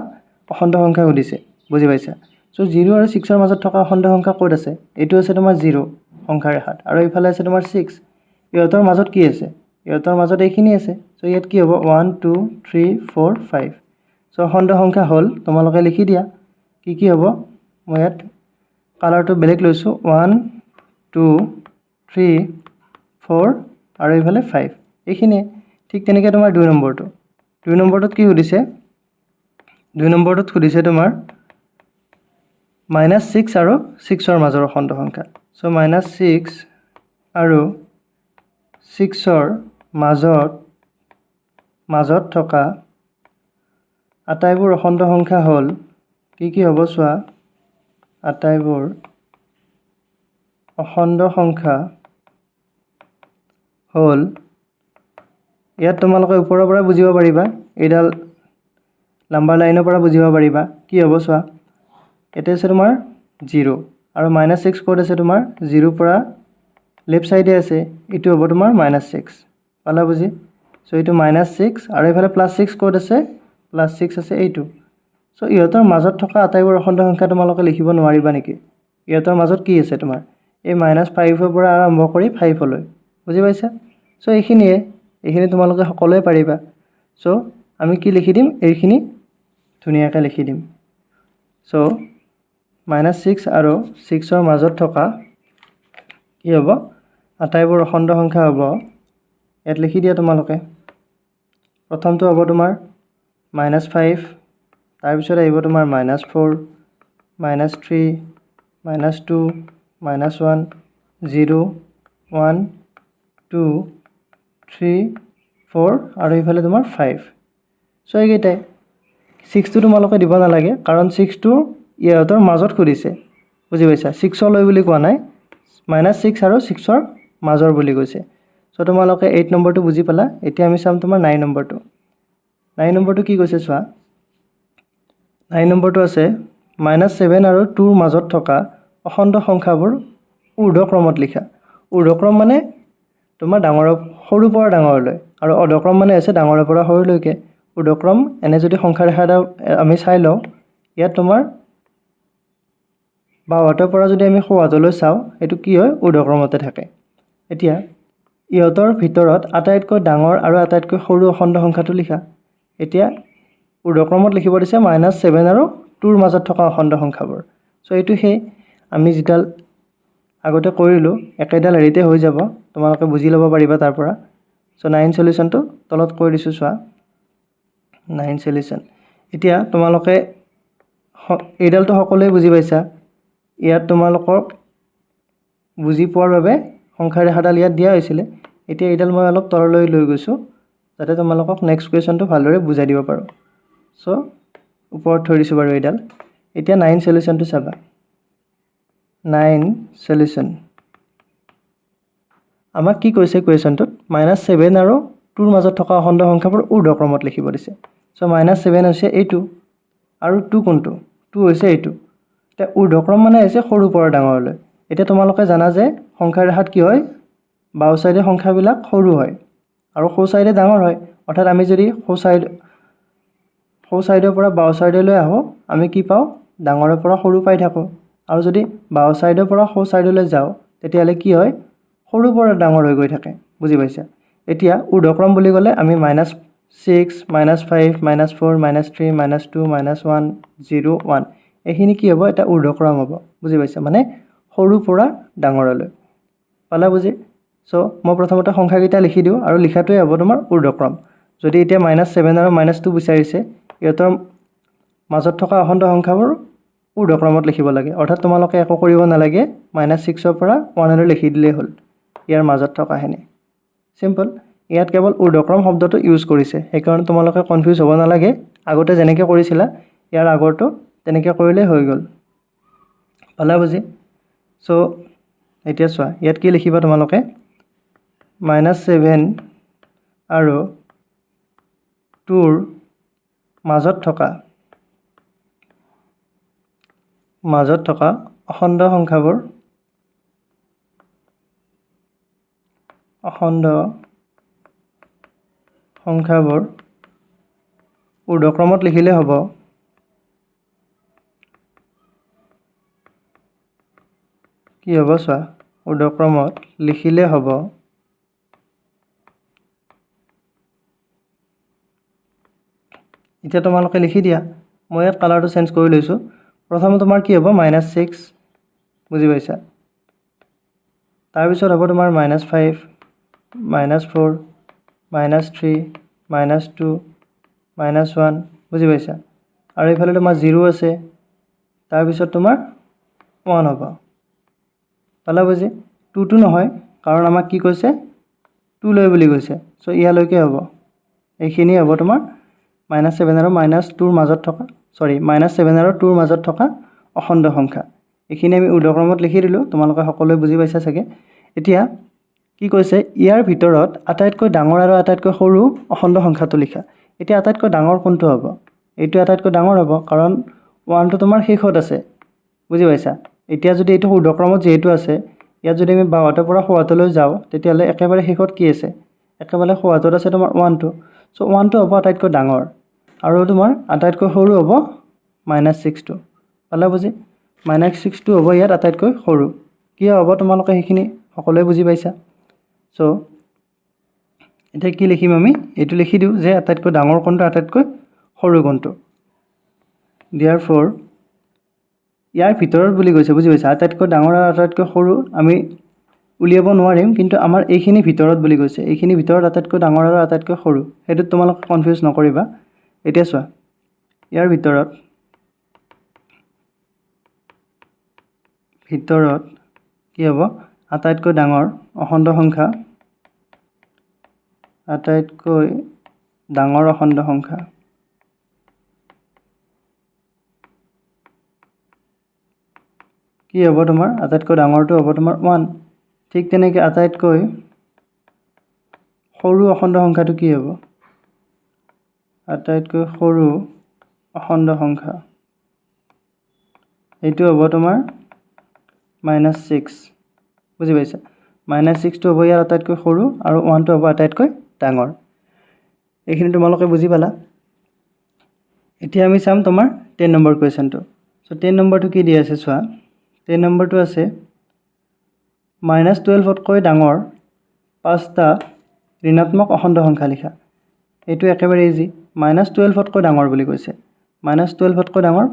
অখণ্ড সংখ্যা সুধিছে বুজি পাইছা সো 0 আৰু 6 ৰ মাজত থকা অখণ্ড সংখ্যা ক'ত আছে এইটো আছে তোমাৰ 0 সংখ্যা ৰেখাত আৰু ইফালে আছে তোমাৰ 6 ইহঁতৰ মাজত কি আছে ইহঁতৰ মাজত এইখিনি আছে সো ইয়াত কি হ'ব 1 2 3 4 5 সো অখণ্ড সংখ্যা হ'ল তোমালোকে লিখি দিয়া কি হ'ব মই ইয়াত কালাৰটো বেলেগ লৈছো 1 2 3 4 আৰু ইফালে 5 এইখিনি ঠিক তেনেকৈ তোমাৰ 2 নম্বৰটোত কি সুধিছে 2 নম্বৰটোত সুধিছে তোমাৰ -6 আৰু 6ৰ মাজৰ অখণ্ড সংখ্যা সো -6 আৰু 6ৰ মাজত থকা আটাইবোৰ অখণ্ড সংখ্যা হ'ল কি হ'ব চোৱা আটাইবোৰ অখণ্ড সংখ্যা হ'ল ইয়াত তোমালোকে ওপৰৰ পৰা বুজিব পাৰিবা এইডাল নাম্বাৰ লাইনৰ পৰা বুজিব পাৰিবা কি হ'ব চোৱা এটা আছে তোমাৰ 0 আৰু -6 ক'ত আছে তোমাৰ 0 পৰা লেফট সাইডে আছে এটো হ'ব তোমাৰ -6 পালা বুজি সো এটো -6 আৰু এফালে +6 ক'ত আছে +6 আছে এইটো সো ইহতৰ মাজত থকা আটাইবোৰ অখণ্ড সংখ্যা তোমালোকে লিখিব নোৱাৰিবা নেকি ইহতৰ মাজত কি আছে তোমাৰ এই -5 ৰ পৰা আৰম্ভ কৰি 5 লৈ বুজি পাইছা সো এইখিনি তোমালোকে সকলোৱে পাৰিবা সো আমি কি লিখি দিম এইখিনি ধুনিয়াকৈ লিখি দিম সো -6 আৰু 6ৰ মাজত থকা কি হ'ব আটাইবোৰ অখণ্ড সংখ্যা হ'ব ইয়াত লিখি দিয়া তোমালোকে প্ৰথমটো হ'ব তোমাৰ -5 তাৰ পিছত আহিব তোমাৰ -4 -3 -2 -1 0 1 2 3 4 আৰু ইফালে তোমাৰ 5 সো এইকেইটাই 6 টো তোমালোকে দিব নালাগে কাৰণ 6 টো ইহঁতৰ মাজত খুদিছে বুজি পাইছা 6 লৈ বুলি কোৱা নাই -6 আৰু 6ৰ মাজৰ বুলি কৈছে সো তোমালোকে 8 নম্বৰটো বুজি পালা এতিয়া আমি চাম তোমাৰ 9 নম্বৰটো 9 নম্বৰটো কি কৈছে চোৱা 9 নম্বৰটো আছে -7 আৰু 2ৰ মাজত থকা অখণ্ড সংখ্যাবোৰ ঊৰ্ধ্বক্ৰমত লিখা ঊৰ্ধ্বক্ৰম মানে তোমাৰ সৰুৰ পৰা ডাঙৰলৈ আৰু অৰ্ধক্ৰম মানে আছে ডাঙৰৰ পৰা সৰুলৈকে ঊৰ্ধ্বক্ৰম এনে যদি সংখ্যা ৰেখাটা আমি চাই লওঁ ইয়াত তোমাৰ বাওহাতৰ পৰা যদি আমি সোঁহাতলৈ চাওঁ এটো কি হয় ঊৰ্ধ্বক্ৰমতে থাকে এতিয়া ইহতৰ ভিতৰত আটাইতকৈ ডাঙৰ আৰু আটাইতকৈ সৰু অখণ্ড সংখ্যাটো লিখা এতিয়া ঊৰ্ধ্বক্ৰমত লিখিব দিছে -7 আৰু 2ৰ মাজত থকা অখণ্ড সংখ্যাবোৰ সো এইটো আমি যেডাল আগতে কৰিলো একেডাল হেৰিতে হৈ যাব তোমালোকে বুজি ল'ব পাৰিবা তাৰ পৰা সো 9 সলিউশনটো তলত কৈ দিছো চোৱা 9 সলিউশন এতিয়া তোমালোকে এইডালটো সকলোৱে বুজি পাইছা ইয়াত তোমালোকক বুজি পোৱাৰ বাবে সংখ্যা ৰেখাডাল ইয়াত দিয়া হৈছিল এতিয়া এইডাল মই অলপ তললৈ লৈ গৈছো যাতে তোমালোকক নেক্সট কোৱেশ্চনটো ভালদৰে বুজাই দিব পাৰো সো ওপৰত থৈ দিছো বাৰু এইডাল এতিয়া 9 সলিউশনটো চাবা 9 সলিউশন আমাক কি কৈছে কোৱেশ্চনটোত -7 আৰু 2ৰ মাজত থকা অখণ্ড সংখ্যাবোৰ ঊৰ্ধ্বক্ৰমত লিখিব দিছে সো -7 হৈছে এইটো আৰু 2 কোনটো 2 হৈছে এইটো এটা ঊৰ্ধ্বক্ৰম মানে হৈছে সৰুৰ পৰা ডাঙৰলৈ এতিয়া তোমালোকে জানা যে সংখ্যা ৰেখাত কি হয় বাও সাইডে সংখ্যাবিলাক সৰু হয় আৰু সোঁ সাইডে ডাঙৰ হয় অৰ্থাৎ আমি যদি সোঁ সাইডৰ পৰা বাও সাইডলৈ আহো আমি কি পাও ডাঙৰৰ পৰা সৰু পাই থাকো আৰু যদি বাও সাইডৰ পৰা সোঁ সাইডলৈ যাও তেতিয়ালে কি হয় সৰুৰ পৰা ডাঙৰ হৈ গৈ থাকে বুজি পাইছা এতিয়া ঊৰ্ধ্বক্ৰম বুলি গলে আমি -6 -5 -4 -3 -2 -1 0 1 এইখিনি কি হ'ব এটা ঊৰ্ধ্বক্ৰম হ'ব বুজি পাইছা মানে সৰুৰ পৰা ডাঙৰলৈ পালা বুজি সো মই প্ৰথমতে সংখ্যাকেইটা লিখি দিও আৰু লিখাটোৱে হ'ব তোমাৰ ঊৰ্ধ্বক্ৰম যদি এতিয়া -7 আৰু -2 বিচাৰিছে ইহতৰ মাজত থকা অখণ্ড সংখ্যাবোৰ ঊৰ্ধ্বক্ৰমত লিখিব লাগে অৰ্থাৎ তোমালোকে একো কৰিব নালাগে -6 ৰ পৰা 1 লৈ লিখি দিলেই হ'ল ইয়াৰ মাজত থকাখিনি সিম্পল ইয়াত কেৱল ঊৰ্ধ্বক্ৰম শব্দটো ইউজ কৰিছে সেইকাৰণে তোমালোকে কনফিউজ হ'ব নালাগে আগতে যেনেকৈ কৰিছিলা ইয়াৰ আগৰটো তেনেকৈ কৰিলে হৈ গ'ল পালা বুজি সো এতিয়া চোৱা ইয়াত কি লিখিবা তোমালোকে -7 আৰু 2ৰ মাজত থকা অখণ্ড সংখ্যাবোৰ ঊৰ্ধ্বক্ৰমত লিখিলে হ'ব কি হ'ব চোৱা ঊৰ্ধ্বক্ৰমত লিখিলে হ'ব এতিয়া তোমালোকে লিখি দিয়া মই ইয়াত কালাৰটো চেঞ্জ কৰি লৈছো প্ৰথমে তোমাৰ কি হ'ব -6 বুজি পাইছা তাৰ পিছত হ'ব তোমাৰ -5 -4 -3 -2 -1 বুজি পাইছা আৰু এইফালে তোমাৰ 0 আছে তাৰপিছত তোমাৰ 1 হ'ব পালা বুজি 2 নহয় কাৰণ আমাক কি কৈছে 2 লৈ বুলি কৈছে সো ইয়ালৈকে হ'ব এইখিনি হ'ব তোমাৰ -7 আৰু -2 ৰ মাজত থকা -7 আৰু 2 ৰ মাজত থকা অখণ্ড সংখ্যা এইখিনি আমি উৰ্ধক্ৰমত লিখি দিলো তোমালোকে সকলোৱে বুজি পাইছা চাগে এতিয়া কি কৈছে ইয়াৰ ভিতৰত আটাইতকৈ ডাঙৰ আৰু আটাইতকৈ সৰু অখণ্ড সংখ্যাটো লিখা এতিয়া আটাইতকৈ ডাঙৰ কোনটো হ'ব এইটো আটাইতকৈ ডাঙৰ হ'ব কাৰণ 1 টো তোমাৰ শেষত আছে বুজি পাইছা এতিয়া যদি এইটো উৰ্ধক্ৰমত যেহেতু আছে ইয়াত যদি আমি বাওহাতৰ পৰা সোঁহাতলৈ যাওঁ তেতিয়াহ'লে একেবাৰে শেষত কি আছে একেবাৰে সোঁহাতত আছে তোমাৰ 1 টো সো 1 টো হ'ব আটাইতকৈ ডাঙৰ আৰু তোমাৰ আটাইতকৈ সৰু হ'ব -6 টো পালা বুজি -6 টো হ'ব ইয়াত আটাইতকৈ সৰু কি হ'ব তোমালোকে সেইখিনি সকলোৱে বুজি পাইছা সো এতিয়া কি লিখিম আমি এইটো লিখি দিওঁ যে আটাইতকৈ ডাঙৰ কোনটো আটাইতকৈ সৰু কোনটো therefore ইয়াৰ ভিতৰত বুলি কৈছে বুজি পাইছা আটাইতকৈ ডাঙৰ আৰু আটাইতকৈ সৰু আমি উলিয়াব নোৱাৰিম কিন্তু আমাৰ এইখিনি ভিতৰত বুলি কৈছে এইখিনি ভিতৰত আটাইতকৈ ডাঙৰ আৰু আটাইতকৈ সৰু হেতু তোমালোক কনফিউজ নকৰিবা এতিয়া চোৱা ইয়াৰ ভিতৰত কি হ'ব আটাইতকৈ ডাঙৰ অখণ্ড সংখ্যা আটাইতকৈ ডাঙৰ অখণ্ড সংখ্যা কি হ'ব তোমাৰ আটাইতকৈ ডাঙৰটো হ'ব তোমাৰ 1 ঠিক তেনেকৈ আটাইতকৈ সৰু অখণ্ড সংখ্যাটো কি হ'ব আটাইতকৈ সৰু অখণ্ড সংখ্যা এইটো হ'ব তোমাৰ -6 বুজি পাইছা -6 টো হ'ব ইয়াৰ আটাইতকৈ সৰু আৰু 1 টো হ'ব আটাইতকৈ ডাঙৰ এইখিনি তোমালোকে বুজি পালা এতিয়া আমি চাম তোমাৰ 10 নম্বৰ কোৱেশ্চনটো সো 10 নম্বৰটো কি দি আছে চোৱা 10 নম্বৰটো আছে -12 তকৈ ডাঙৰ 5টা ঋণাত্মক অখণ্ড সংখ্যা লিখা এইটো একেবাৰে ইজি -12 তকৈ ডাঙৰ বুলি কৈছে -12 তকৈ ডাঙৰ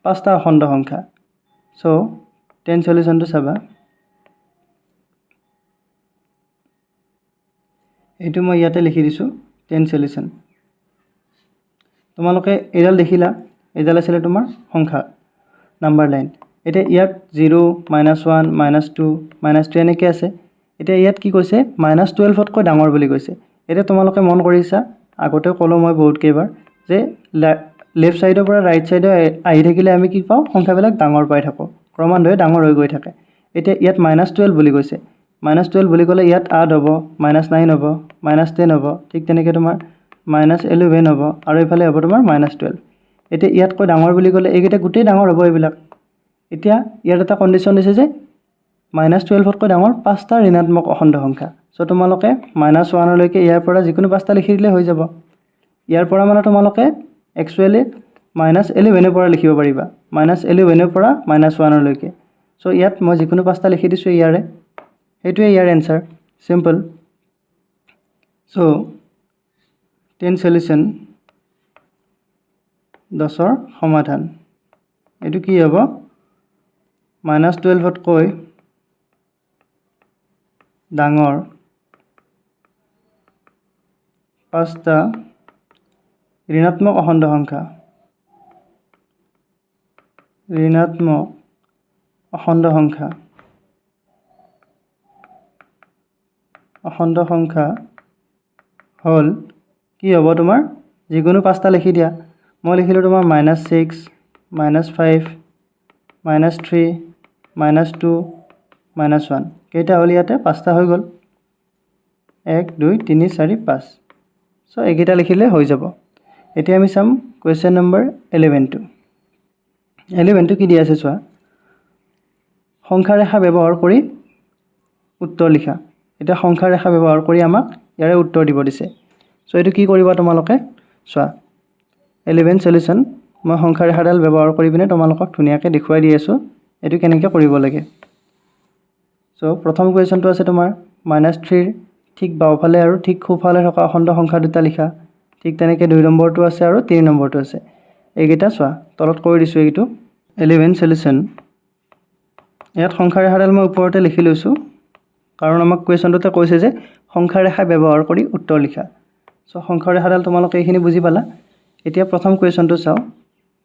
5টা অখণ্ড সংখ্যা সো 10 সলিউশনটো চাবা এইটো মই ইয়াতে লিখি দিছো 10 সলিউশন তোমালোকে এডাল দেখিলা এডাল আছিল তোমাৰ সংখ্যা নাম্বাৰ লাইন এতিয়া ইয়াত 0 -1 -2 -3 এনেকৈ আছে এতিয়া ইয়াত কি কৈছে -12 তকৈ ডাঙৰ বুলি কৈছে এতিয়া তোমালোকে মন কৰিছা আগতে ক'লো মই বহুত কেইবাৰ যে লেফট সাইডৰ পৰা ৰাইট সাইডে আহি থাকিলে আমি কি পাওঁ সংখ্যাবিলাক ডাঙৰ পাই থাকো ক্ৰমান্বয়ে ডাঙৰ হৈ গৈ থাকে এতিয়া ইয়াত -12 বুলি কৈছে -12 বুলি ক'লে ইয়াত 8 হ'ব -9 হ'ব -10 হ'ব ঠিক তেনেকৈ তোমাৰ -11 হ'ব আৰু ইফালে হ'ব তোমাৰ -12 এতিয়া ইয়াতকৈ ডাঙৰ বুলি ক'লে এইকেইটা গোটেই ডাঙৰ হ'ব এইবিলাক এতিয়া ইয়াত এটা কন্ডিশন দিছে যে -12 তকৈ ডাঙৰ 5টা ঋণাত্মক অখণ্ড সংখ্যা সো তোমালোকে -1 লৈকে ইয়াৰ পৰা যিকোনো 5টা লিখি দিলে হৈ যাব ইয়াৰ পৰা মানে তোমালোকে একচুয়ালি -11 পৰা লিখিব পাৰিবা -11 পৰা -1 লৈকে সো ইয়াত মই যিকোনো 5টা লিখি দিছো ইয়াৰে এইটোৱে ইয়াৰ এনসাৰ সিম্পল সো 10 সলিউশন 10ৰ সমাধান এইটো কি হ'ব -12 তকৈ ডাঙৰ 5টা ঋণাত্মক অখণ্ড সংখ্যা হল কি হ'ব তোমাৰ যিকোনো 5টা লিখি দিয়া মই লিখিলো তোমাৰ -6 -5 -3 -2 -1 কেইটা হ'ল ইয়াতে 5টা হৈ গ'ল 1 2 3 4 5 সো এইকেইটা লিখিলে হৈ যাব এতিয়া আমি চাম কোৱেশ্চন নম্বৰ 11 টো কি দি আছে চোৱা সংখ্যা ৰেখা ব্যৱহাৰ কৰি উত্তৰ লিখা এটা সংখ্যা ৰেখা ব্যৱহাৰ কৰি আমাক ইয়াৰে উত্তৰ দিব দিছে সো এটো কি কৰিবা তোমালোকে চোৱা 11 সলিউশন মই সংখ্যা ৰেখাডাল ব্যৱহাৰ কৰি পিনে তোমালোকক ধুনিয়াকৈ দেখুৱাই দি আছো এটো কেনেকৈ কৰিব লাগে সো প্ৰথম কোৱেশ্চনটো আছে তোমাৰ -3 ঠিক বাওফালে আৰু ঠিক খুফালে থকা অখণ্ড সংখ্যা দুটা লিখা ঠিক তেনেকৈ 2 নম্বৰটো আছে আৰু 3 নম্বৰটো আছে এইকেইটা চোৱা তলত কৰি দিছো এইটো 11 সলিউশন ইয়াত সংখ্যা ৰেখাডাল মই ওপৰতে লিখি লৈছো কাৰণ আমাক কোৱেশ্চনটোতে কৈছে যে সংখ্যা ৰেখা ব্যৱহাৰ কৰি উত্তৰ লিখা সো সংখ্যা ৰেখাডাল তোমালোকে এইখিনি বুজি পালা এতিয়া প্ৰথম কোৱেশ্চনটো চাও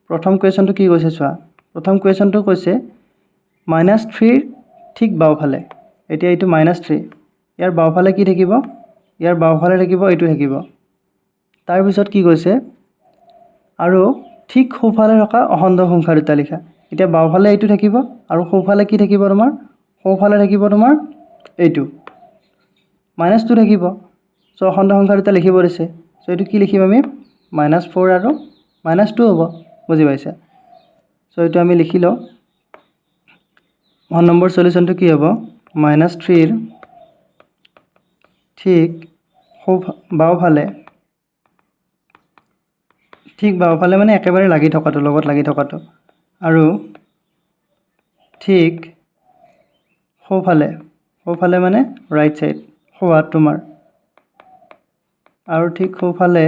প্ৰথম কুৱেশ্যনটো কি কৈছে চোৱা প্ৰথম কুৱেশ্যনটো কৈছে -3 ঠিক বাওঁফালে এতিয়া এইটো -3 ইয়াৰ বাওঁফালে কি থাকিব ইয়াৰ বাওঁফালে থাকিব এইটো থাকিব তাৰ পিছত কি কৈছে আৰু ঠিক সোঁফালে থকা অখণ্ড সংখ্যা দুটা লিখা এতিয়া বাওঁফালে এইটো থাকিব আৰু সোঁফালে কি থাকিব তোমাৰ সোঁফালে থাকিব তোমাৰ এইটো -2 থাকিব সো অখণ্ড সংখ্যা দুটা লিখিব দিছে সো এইটো কি লিখিম আমি -4 আৰু -2 হ'ব বুজি পাইছা সো এইটো আমি লিখি লওঁ 1 নম্বৰ সলিউশনটো কি হ'ব -3 ৰ ঠিক বাওঁফালে ঠিক বাওঁফালে মানে একেবাৰে লাগি থকাটো লগত লাগি থকাটো আৰু ঠিক সোঁফালে মানে ৰাইট সাইড সোঁহাত তোমাৰ আৰু ঠিক সোঁফালে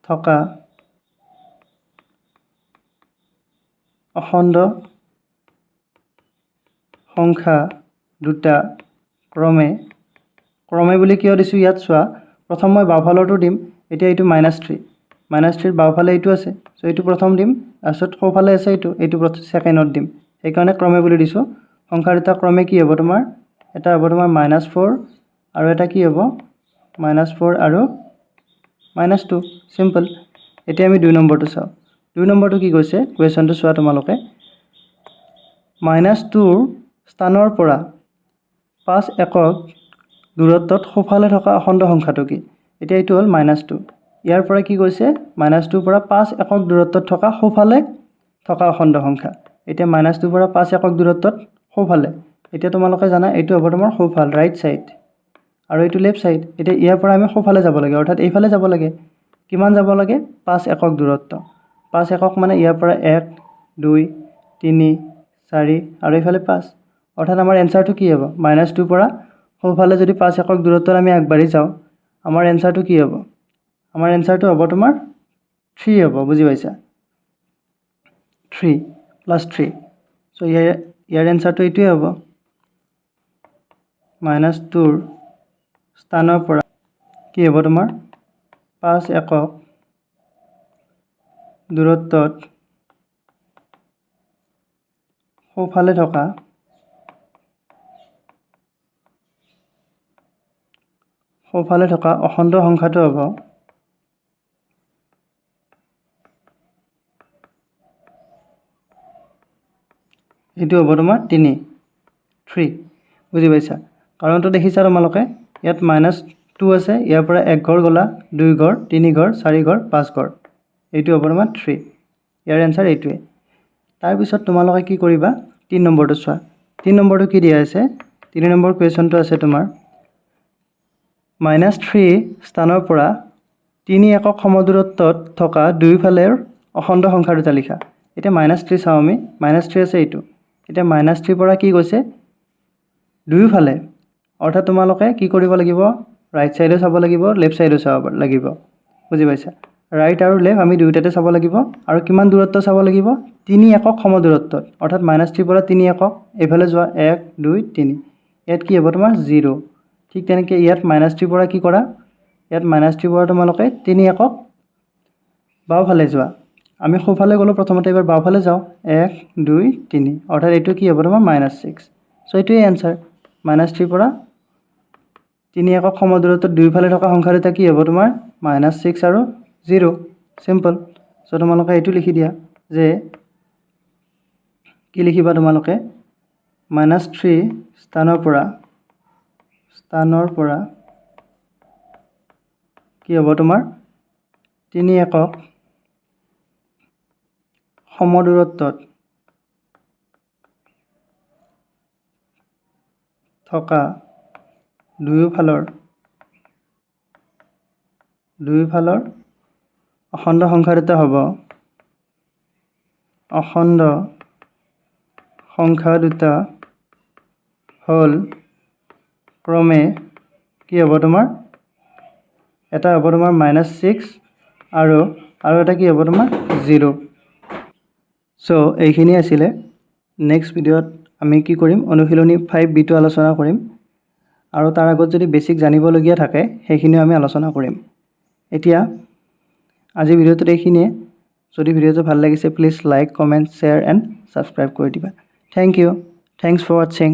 থকা অখণ্ড সংখ্যা দুটা ক্ৰমে বুলি কিয় দিছোঁ ইয়াত চোৱা প্ৰথম মই বাওঁফালৰটো দিম এতিয়া এইটো -3 -3 বাওঁফালে এইটো আছে সো এইটো প্ৰথম দিম তাৰপিছত সোঁফালে আছে এইটো সেকেণ্ডত দিম সেইকাৰণে ক্ৰমে বুলি দিছোঁ সংখ্যা দুটা ক্ৰমে কি হ'ব তোমাৰ এটা হ'ব তোমাৰ -4 আৰু এটা কি হ'ব -4 আৰু -2 সিম্পল এতিয়া আমি 2 নম্বৰটো চাওঁ 2 নম্বৰটো কি কৈছে কুৱেশ্যনটো চোৱা তোমালোকে -2ৰ স্থানৰ পৰা 5 একক দূৰত্বত সোঁফালে থকা অখণ্ড সংখ্যাটো কি এতিয়া এইটো হ'ল -2 ইয়াৰ পৰা কি কৈছে -2ৰ পৰা 5 একক দূৰত্বত থকা সোঁফালে থকা অখণ্ড সংখ্যা এতিয়া -2ৰ পৰা 5 একক দূৰত্বত সোঁফালে এতিয়া তোমালোকে জানা এইটো হ'ব তোমাৰ সোঁফাল ৰাইট সাইড আৰু এইটো লেফট সাইড এতিয়া ইয়াৰ পৰা আমি সোঁফালে যাব লাগে অৰ্থাৎ এইফালে যাব লাগে কিমান যাব লাগে 5 একক দূৰত্ব 5 একক মানে ইয়াৰ পৰা 1 2 3 4 আৰু এইফালে 5 অৰ্থাৎ আমাৰ এনসাৰটো কি হ'ব -2ৰ পৰা সোঁফালে যদি 5 একক দূৰত্বত আমি আগবাঢ়ি যাওঁ আমাৰ এনসাৰটো কি হ'ব আমাৰ এনসাৰটো হ'ব তোমাৰ 3 হ'ব বুজি পাইছা 3 + 3 সো ইয়াৰ এনসাৰটো এইটোৱে হ'ব -2ৰ স্থানৰ পৰা কি হ'ব তোমাৰ 5 একক দূৰত্বত সোঁফালে থকা অখণ্ড সংখ্যাটো হ'ব এইটো হ'ব তোমাৰ 3 বুজি পাইছা কাৰণটো দেখিছা তোমালোকে ইয়াত -2 আছে ইয়াৰ পৰা 1 ঘৰ গলা 2 ঘৰ 3 ঘৰ 4 ঘৰ 5 ঘৰ এইটো হ'ব তোমাৰ 3 ইয়াৰ এনসাৰ এইটোৱে তাৰ পিছত তোমালোকে কি কৰিবা 3 নম্বৰটো চোৱা 3 নম্বৰটো কি দিয়া আছে 3 নম্বৰ কুৱেশ্যনটো আছে তোমাৰ -3 স্থানৰ পৰা 3 একক সমদূৰত্বত থকা দুয়োফালৰ অখণ্ড সংখ্যা দুটা লিখা এতিয়া -3 চাওঁ আমি -3 আছে এইটো এতিয়া -3 পৰা কি কৈছে দুয়োফালে অৰ্থাৎ তোমালোকে কি কৰিব লাগিব ৰাইট সাইডে চাব লাগিব লেফট সাইডে চাব লাগিব বুজি পাইছা ৰাইট আৰু লেফট আমি দুয়োটাতে চাব লাগিব আৰু কিমান দূৰত্ব চাব লাগিব 3 একক সমদূৰত্বত অৰ্থাৎ -3 পৰা 3 একক এইফালে যোৱা 1 2 3 ইয়াত কি হ'ব তোমাৰ 0 ঠিক তেনেকৈ ইয়াত -3 পৰা কি কৰা ইয়াত -3 পৰা তোমালোকে 3 একক বাওঁফালে যোৱা আমি সোঁফালে গ'লো প্ৰথমতে এবাৰ বাওঁফালে যাওঁ 1 2 3 অৰ্থাৎ এইটো কি হ'ব তোমাৰ -6 সো এইটোৱে এনসাৰ -3 পৰা 3 একক সমদূৰত্বত দুয়োফালে থকা সংখ্যা দুটা কি হ'ব তোমাৰ -6 আৰু 0 সিম্পল সো তোমালোকে এইটো লিখি দিয়া যে কি লিখিবা তোমালোকে -3 স্থানৰ পৰা কি হ'ব তোমাৰ 3 একক সমদূৰত্বত থকা দুয়োফালৰ অখণ্ড সংখ্যা দুটা হ'ব অখণ্ড সংখ্যা দুটা হ'ল ক্ৰমে কি হ'ব তোমাৰ এটা হ'ব তোমাৰ -6 আৰু এটা কি হ'ব তোমাৰ 0 সো এইখিনি আছিলে নেক্সট ভিডিঅ'ত আমি কি কৰিম অনুশীলনী 5B2 আলোচনা কৰিম আৰু তাৰ আগত যদি বেসিক জানিবলগীয়া থাকে সেইখিনিও আমি আলোচনা কৰিম এতিয়া আজি ভিডিঅ'টোত এইখিনিয়ে যদি ভিডিঅ'টো ভাল লাগিছে please like comment share and subscribe কৰি দিবা থেংক ইউ থেংকছ ফৰ ৱাটছিং